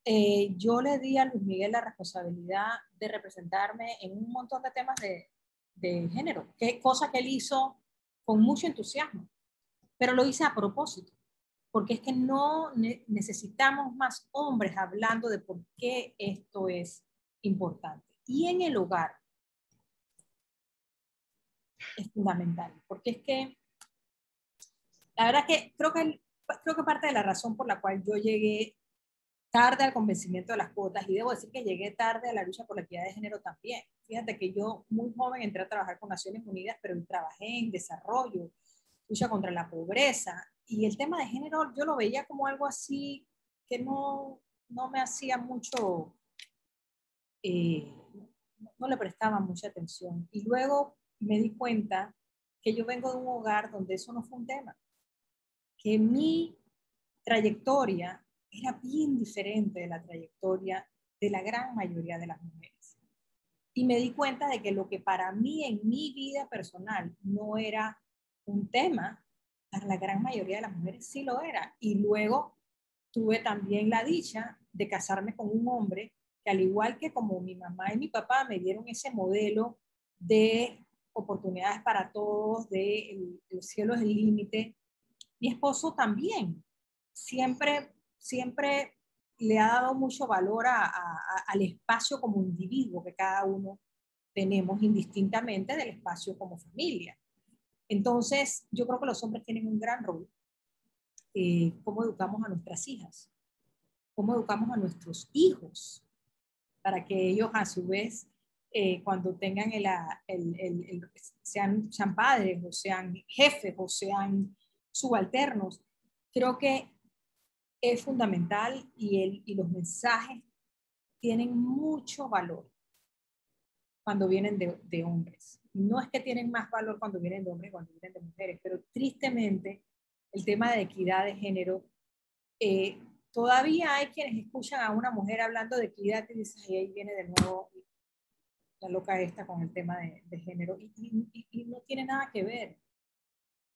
yo le di a Luis Miguel la responsabilidad de representarme en un montón de temas de género, cosa que él hizo con mucho entusiasmo, pero lo hice a propósito, porque es que no necesitamos más hombres hablando de por qué esto es importante. Y en el hogar es fundamental, porque es que la verdad que creo que parte de la razón por la cual yo llegué tarde al convencimiento de las cuotas, y debo decir que llegué tarde a la lucha por la equidad de género también. Fíjate que yo muy joven entré a trabajar con Naciones Unidas, pero trabajé en desarrollo, lucha contra la pobreza, y el tema de género yo lo veía como algo así que no me hacía mucho, eh, no le prestaba mucha atención. Y luego me di cuenta que yo vengo de un hogar donde eso no fue un tema, que mi trayectoria era bien diferente de la trayectoria de la gran mayoría de las mujeres. Y me di cuenta de que lo que para mí en mi vida personal no era un tema, para la gran mayoría de las mujeres sí lo era. Y luego tuve también la dicha de casarme con un hombre que, al igual que como mi mamá y mi papá me dieron ese modelo de oportunidades para todos, de el cielo es el límite, mi esposo también siempre le ha dado mucho valor al espacio como individuo que cada uno tenemos, indistintamente del espacio como familia. Entonces, yo creo que los hombres tienen un gran rol. Cómo educamos a nuestras hijas, cómo educamos a nuestros hijos, para que ellos a su vez, cuando tengan sean padres, o sean jefes, o sean subalternos. Creo que es fundamental y los mensajes tienen mucho valor cuando vienen de hombres. No es que tienen más valor cuando vienen de hombres que cuando vienen de mujeres, pero tristemente el tema de equidad de género, todavía hay quienes escuchan a una mujer hablando de equidad y dicen, y ahí viene de nuevo la loca esta con el tema de género, y no tiene nada que ver.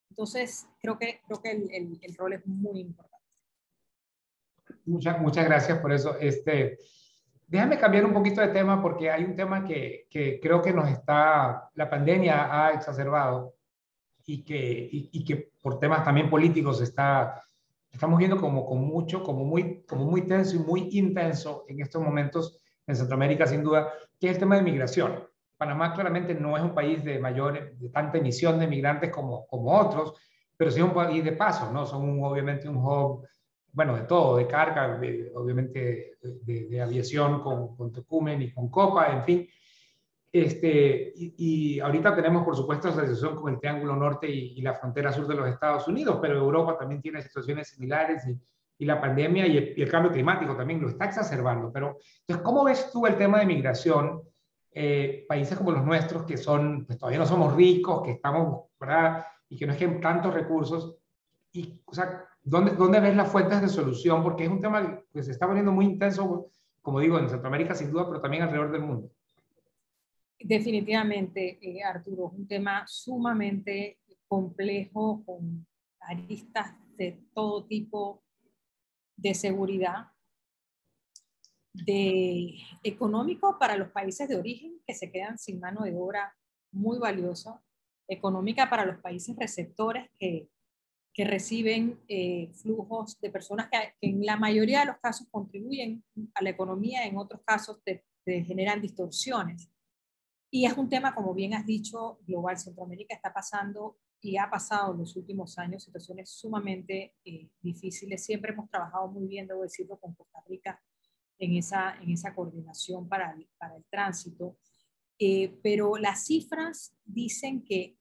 Entonces, creo que el rol es muy importante. Muchas gracias por eso. Déjame cambiar un poquito de tema porque hay un tema que creo que la pandemia ha exacerbado y que por temas también políticos estamos viendo como muy tenso y muy intenso en estos momentos en Centroamérica, sin duda, que es el tema de migración. Panamá claramente no es un país de tanta emisión de migrantes como otros, pero sí es un país de paso, ¿no? Obviamente un hub, bueno, de todo, de carga, obviamente de aviación con Tocumen y con Copa, en fin. Y ahorita tenemos, por supuesto, la situación con el Triángulo Norte y la frontera sur de los Estados Unidos, pero Europa también tiene situaciones similares y la pandemia y el cambio climático también lo está exacerbando. Pero, entonces, ¿cómo ves tú el tema de migración? Países como los nuestros, que pues todavía no somos ricos, que estamos, ¿verdad? Y que no es que hay tantos recursos. O sea, ¿dónde ves las fuentes de solución? Porque es un tema que se está volviendo muy intenso, como digo, en Centroamérica sin duda, pero también alrededor del mundo. Definitivamente, Arturo, es un tema sumamente complejo, con aristas de todo tipo, de seguridad, de económico para los países de origen que se quedan sin mano de obra muy valiosa, económica para los países receptores que reciben flujos de personas que en la mayoría de los casos contribuyen a la economía, en otros casos te generan distorsiones. Y es un tema, como bien has dicho, global. Centroamérica está pasando y ha pasado en los últimos años situaciones sumamente difíciles. Siempre hemos trabajado muy bien, debo decirlo, con Costa Rica en esa coordinación para el tránsito. Pero las cifras dicen que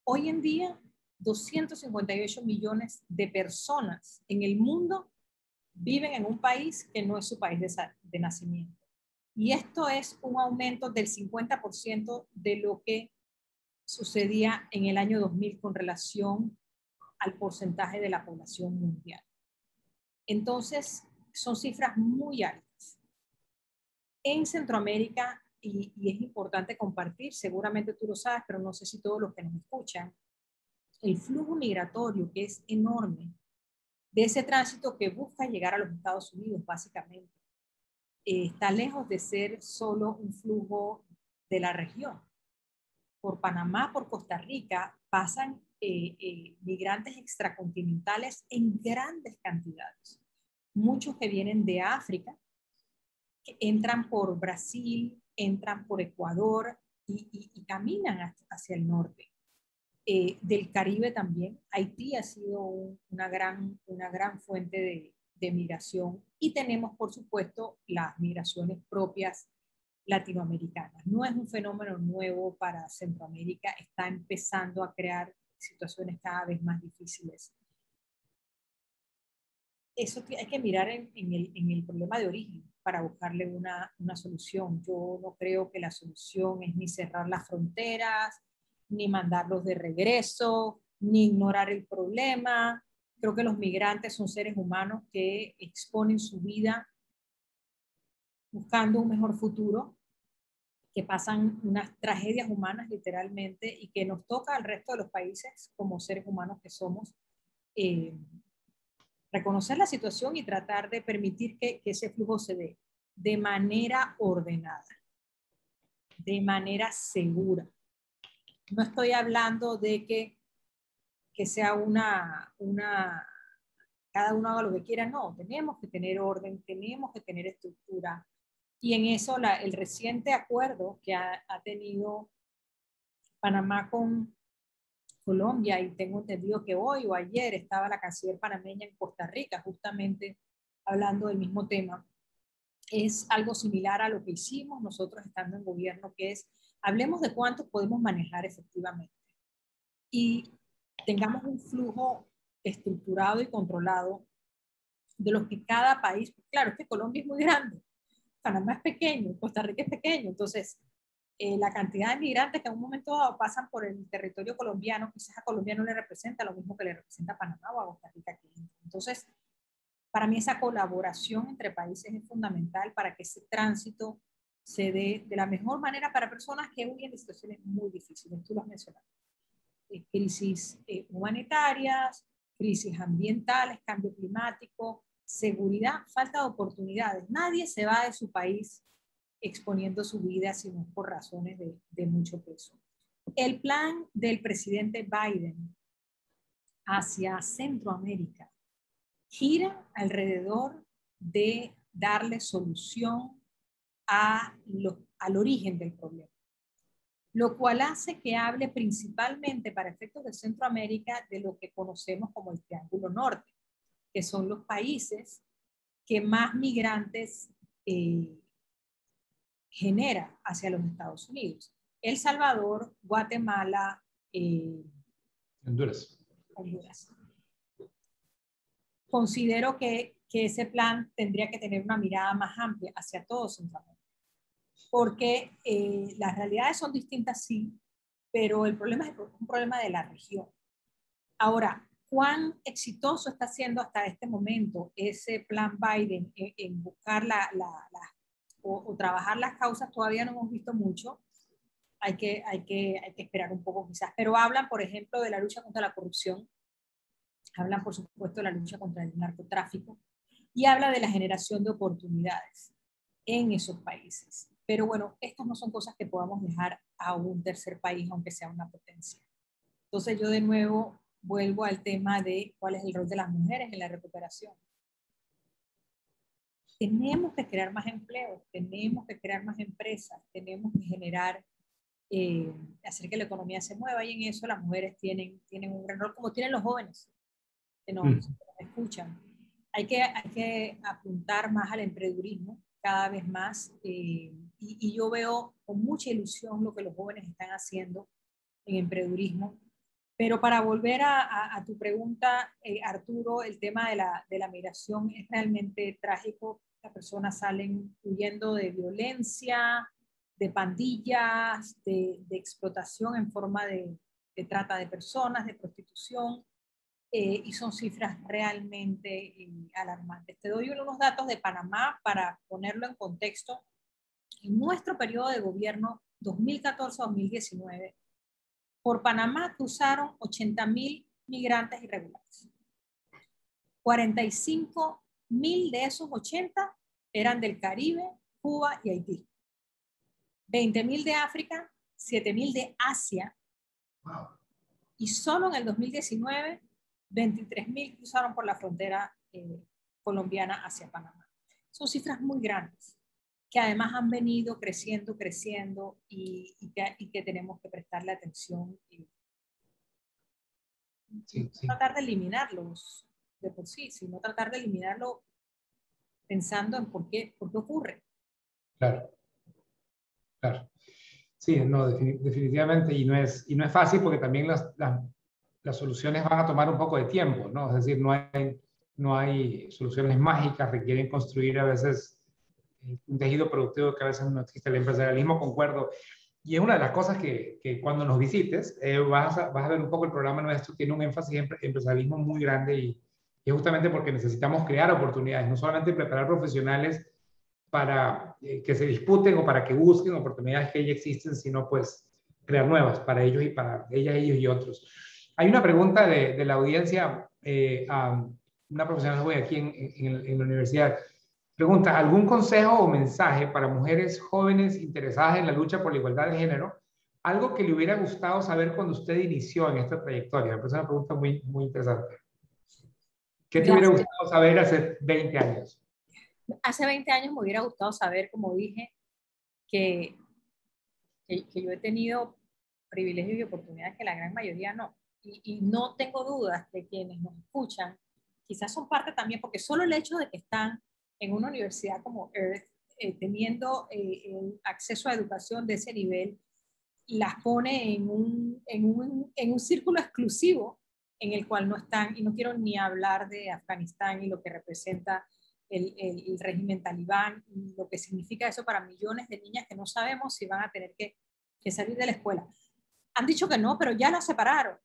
hoy en día 258 millones de personas en el mundo viven en un país que no es su país de nacimiento. Y esto es un aumento del 50% de lo que sucedía en el año 2000 con relación al porcentaje de la población mundial. Entonces, son cifras muy altas. En Centroamérica, y es importante compartir, seguramente tú lo sabes, pero no sé si todos los que nos escuchan, el flujo migratorio, que es enorme, de ese tránsito que busca llegar a los Estados Unidos, básicamente, está lejos de ser solo un flujo de la región. Por Panamá, por Costa Rica, pasan migrantes extracontinentales en grandes cantidades. Muchos que vienen de África, que entran por Brasil, entran por Ecuador y caminan hacia el norte. Del Caribe también. Haití ha sido una gran fuente de migración, y tenemos, por supuesto, las migraciones propias latinoamericanas. No es un fenómeno nuevo para Centroamérica, está empezando a crear situaciones cada vez más difíciles. Eso hay que mirar en el problema de origen para buscarle una solución. Yo no creo que la solución es ni cerrar las fronteras, ni mandarlos de regreso, ni ignorar el problema. Creo que los migrantes son seres humanos que exponen su vida buscando un mejor futuro, que pasan unas tragedias humanas literalmente, y que nos toca al resto de los países como seres humanos que somos, reconocer la situación y tratar de permitir que ese flujo se dé de manera ordenada, de manera segura. No estoy hablando de que sea una cada uno haga lo que quiera. No, tenemos que tener orden, tenemos que tener estructura. Y en eso el reciente acuerdo que ha tenido Panamá con Colombia, y tengo entendido que hoy o ayer estaba la canciller panameña en Costa Rica justamente hablando del mismo tema, es algo similar a lo que hicimos nosotros estando en gobierno, que es hablemos de cuántos podemos manejar efectivamente y tengamos un flujo estructurado y controlado de los que cada país, claro, es que Colombia es muy grande, Panamá es pequeño, Costa Rica es pequeño, entonces la cantidad de migrantes que en un momento dado pasan por el territorio colombiano, quizás a Colombia no le representa lo mismo que le representa a Panamá o a Costa Rica. Entonces, para mí esa colaboración entre países es fundamental para que ese tránsito se dé de la mejor manera para personas que huyen de situaciones muy difíciles. Tú lo has mencionado. Crisis humanitarias, crisis ambientales, cambio climático, seguridad, falta de oportunidades. Nadie se va de su país exponiendo su vida sino por razones de mucho peso. El plan del presidente Biden hacia Centroamérica gira alrededor de darle solución al origen del problema, lo cual hace que hable principalmente para efectos de Centroamérica de lo que conocemos como el Triángulo Norte, que son los países que más migrantes genera hacia los Estados Unidos. El Salvador, Guatemala, Honduras. Considero que ese plan tendría que tener una mirada más amplia hacia todo Centroamérica, porque las realidades son distintas, sí, pero el problema es un problema de la región. Ahora, ¿cuán exitoso está siendo hasta este momento ese plan Biden en buscar o trabajar las causas? Todavía no hemos visto mucho. Hay que esperar un poco quizás, pero hablan, por ejemplo, de la lucha contra la corrupción, hablan, por supuesto, de la lucha contra el narcotráfico y habla de la generación de oportunidades en esos países. Pero bueno, estas no son cosas que podamos dejar a un tercer país, aunque sea una potencia. Entonces yo de nuevo vuelvo al tema de cuál es el rol de las mujeres en la recuperación. Tenemos que crear más empleos, tenemos que crear más empresas, tenemos que generar, hacer que la economía se mueva, y en eso las mujeres tienen un gran rol, como tienen los jóvenes que nos escuchan. Hay que apuntar más al emprendedurismo cada vez más, y yo veo con mucha ilusión lo que los jóvenes están haciendo en emprendedurismo. Pero para volver a tu pregunta, Arturo, el tema de la migración es realmente trágico. Las personas salen huyendo de violencia, de pandillas, de explotación en forma de trata de personas, de prostitución, y son cifras realmente alarmantes. Te doy unos datos de Panamá para ponerlo en contexto. En nuestro periodo de gobierno 2014-2019, por Panamá cruzaron 80,000 migrantes irregulares. 45,000 de esos 80 eran del Caribe, Cuba y Haití. 20,000 de África, 7,000 de Asia. Wow. Y solo en el 2019, 23,000 cruzaron por la frontera colombiana hacia Panamá. Son cifras muy grandes, que además han venido creciendo y que tenemos que prestarle atención y no tratar de eliminarlos de por sí, sino tratar de eliminarlo pensando en por qué ocurre. Claro. Sí, no, definitivamente, y no es fácil, porque también las soluciones van a tomar un poco de tiempo, ¿no? Es decir, no hay soluciones mágicas, requieren construir a veces un tejido productivo que a veces no existe. El empresarialismo, concuerdo, y es una de las cosas que cuando nos visites vas a ver un poco el programa nuestro, tiene un énfasis en empresarialismo muy grande, y es justamente porque necesitamos crear oportunidades, no solamente preparar profesionales para que se disputen o para que busquen oportunidades que ya existen, sino pues crear nuevas para ellos y para ellas, ellos y otros. Hay una pregunta de la audiencia a una profesional joven aquí en la universidad. Pregunta: ¿algún consejo o mensaje para mujeres jóvenes interesadas en la lucha por la igualdad de género? Algo que le hubiera gustado saber cuando usted inició en esta trayectoria. Es una pregunta muy, muy interesante. ¿Qué te hubiera gustado saber hace 20 años? Hace 20 años me hubiera gustado saber, como dije, que yo he tenido privilegios y oportunidades que la gran mayoría no. Y no tengo dudas que quienes nos escuchan quizás son parte también, porque solo el hecho de que están en una universidad como Earth, teniendo el acceso a educación de ese nivel, las pone en un círculo exclusivo en el cual no están, y no quiero ni hablar de Afganistán y lo que representa el régimen talibán y lo que significa eso para millones de niñas que no sabemos si van a tener que salir de la escuela. Han dicho que no, pero ya las separaron.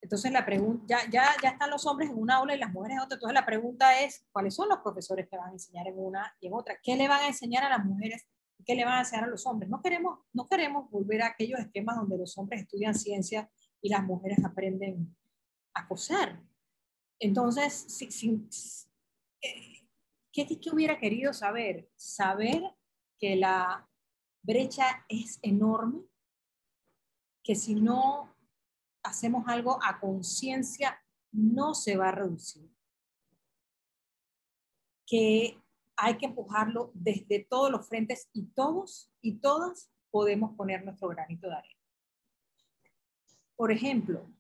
Entonces la pregunta, ya están los hombres en una aula y las mujeres en otra. Entonces la pregunta es, ¿cuáles son los profesores que van a enseñar en una y en otra? ¿Qué le van a enseñar a las mujeres? ¿Qué le van a enseñar a los hombres? No queremos volver a aquellos esquemas donde los hombres estudian ciencia y las mujeres aprenden a coser. Entonces, ¿qué hubiera querido saber? Saber que la brecha es enorme, que si no hacemos algo a conciencia no se va a reducir, que hay que empujarlo desde todos los frentes y todos y todas podemos poner nuestro granito de arena. Por ejemplo,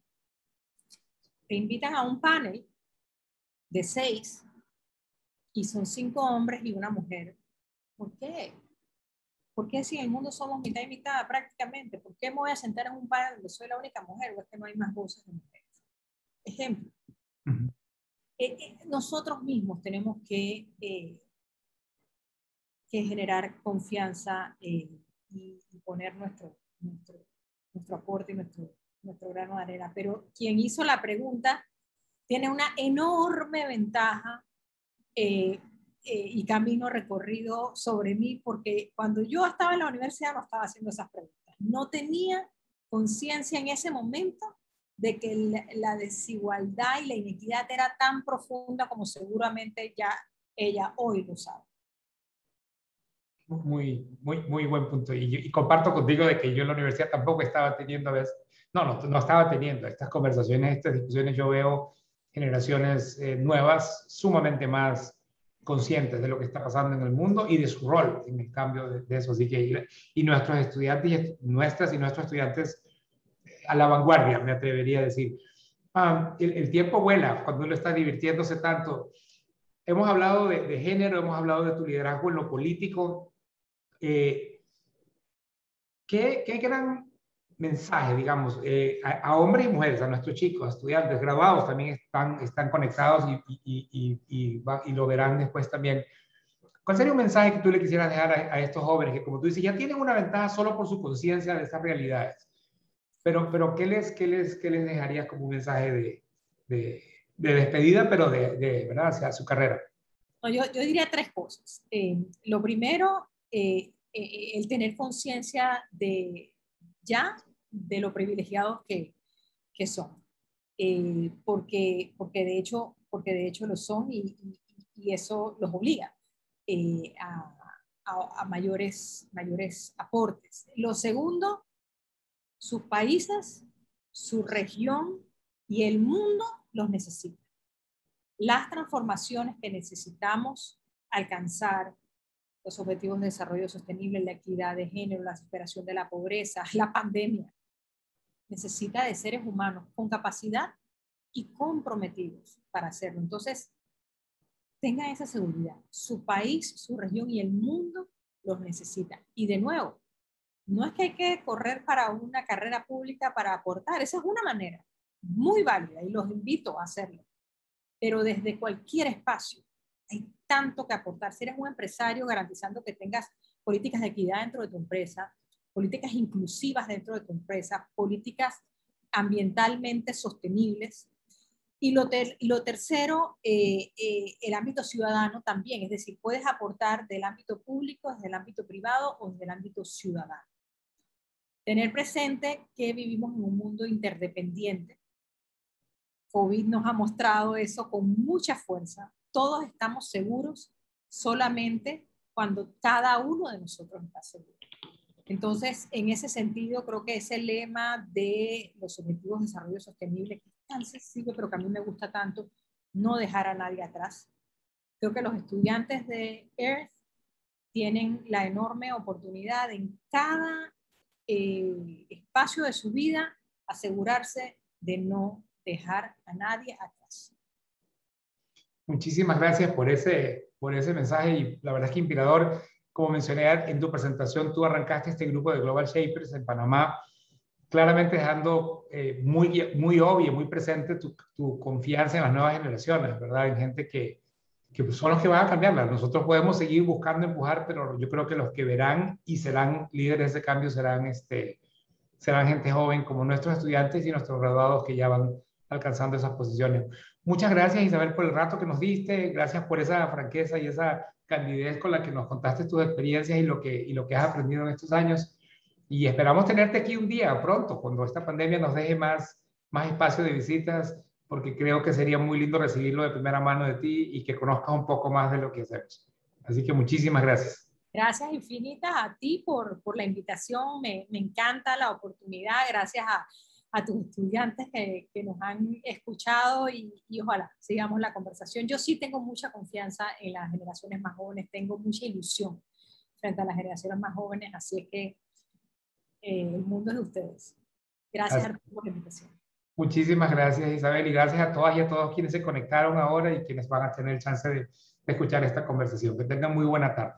te invitan a un panel de 6 y son 5 hombres y una mujer. ¿Por qué? ¿Por qué si en el mundo somos mitad y mitad prácticamente? ¿Por qué me voy a sentar en un panel donde soy la única mujer o es que no hay más voces de mujeres? Ejemplo. Nosotros mismos tenemos que generar confianza y poner nuestro aporte y nuestro grano de arena. Pero quien hizo la pregunta tiene una enorme ventaja y camino recorrido sobre mí, porque cuando yo estaba en la universidad no estaba haciendo esas preguntas. No tenía conciencia en ese momento de que la desigualdad y la inequidad era tan profunda como seguramente ya ella hoy lo sabe. Muy buen punto. Y comparto contigo de que yo en la universidad tampoco estaba teniendo a veces, no estaba teniendo estas conversaciones, estas discusiones. Yo veo generaciones nuevas sumamente más conscientes de lo que está pasando en el mundo y de su rol en el cambio de eso. Así que, y nuestros estudiantes, nuestras y nuestros estudiantes a la vanguardia, me atrevería a decir. El tiempo vuela cuando uno está divirtiéndose tanto. Hemos hablado de género, hemos hablado de tu liderazgo en lo político. ¿Qué gran mensaje, digamos, a hombres y mujeres, a nuestros chicos, a estudiantes, graduados también están conectados y lo verán después también? ¿Cuál sería un mensaje que tú le quisieras dejar a estos jóvenes que, como tú dices, ya tienen una ventaja solo por su conciencia de esas realidades? Pero ¿qué les dejarías como un mensaje de despedida, pero ¿verdad? Hacia su carrera? No, yo diría 3 cosas. Lo primero, el tener conciencia de lo privilegiados que son. Porque de hecho lo son y eso los obliga a mayores aportes. Lo segundo, sus países, su región y el mundo los necesitan. Las transformaciones que necesitamos alcanzar, los objetivos de desarrollo sostenible, la equidad de género, la superación de la pobreza, la pandemia, necesita de seres humanos con capacidad y comprometidos para hacerlo. Entonces, tengan esa seguridad. Su país, su región y el mundo los necesitan. Y de nuevo, no es que hay que correr para una carrera pública para aportar. Esa es una manera muy válida y los invito a hacerlo. Pero desde cualquier espacio hay tanto que aportar. Si eres un empresario, garantizando que tengas políticas de equidad dentro de tu empresa, políticas inclusivas dentro de tu empresa, políticas ambientalmente sostenibles. Y lo tercero, el ámbito ciudadano también, es decir, puedes aportar del ámbito público, desde el ámbito privado o desde el ámbito ciudadano. Tener presente que vivimos en un mundo interdependiente. COVID nos ha mostrado eso con mucha fuerza. Todos estamos seguros solamente cuando cada uno de nosotros está seguro. Entonces, en ese sentido, creo que ese lema de los Objetivos de Desarrollo Sostenible, que es tan sencillo, pero que a mí me gusta tanto, no dejar a nadie atrás. Creo que los estudiantes de Earth tienen la enorme oportunidad en cada espacio de su vida asegurarse de no dejar a nadie atrás. Muchísimas gracias por ese mensaje y la verdad es que inspirador. Como mencioné en tu presentación, tú arrancaste este grupo de Global Shapers en Panamá, claramente dejando muy obvio, muy presente tu confianza en las nuevas generaciones, ¿verdad? En gente que son los que van a cambiarla. Nosotros podemos seguir buscando empujar, pero yo creo que los que verán y serán líderes de cambio serán gente joven como nuestros estudiantes y nuestros graduados que ya van alcanzando esas posiciones. Muchas gracias, Isabel, por el rato que nos diste. Gracias por esa franqueza y esa candidez con la que nos contaste tus experiencias y lo que has aprendido en estos años. Y esperamos tenerte aquí un día pronto, cuando esta pandemia nos deje más espacio de visitas, porque creo que sería muy lindo recibirlo de primera mano de ti y que conozcas un poco más de lo que hacemos. Así que muchísimas gracias. Gracias infinitas a ti por la invitación. Me encanta la oportunidad. Gracias a tus estudiantes que nos han escuchado y ojalá sigamos la conversación. Yo sí tengo mucha confianza en las generaciones más jóvenes, tengo mucha ilusión frente a las generaciones más jóvenes, así es que el mundo es de ustedes. Gracias por la invitación. Muchísimas gracias, Isabel, y gracias a todas y a todos quienes se conectaron ahora y quienes van a tener el chance de escuchar esta conversación. Que tengan muy buena tarde.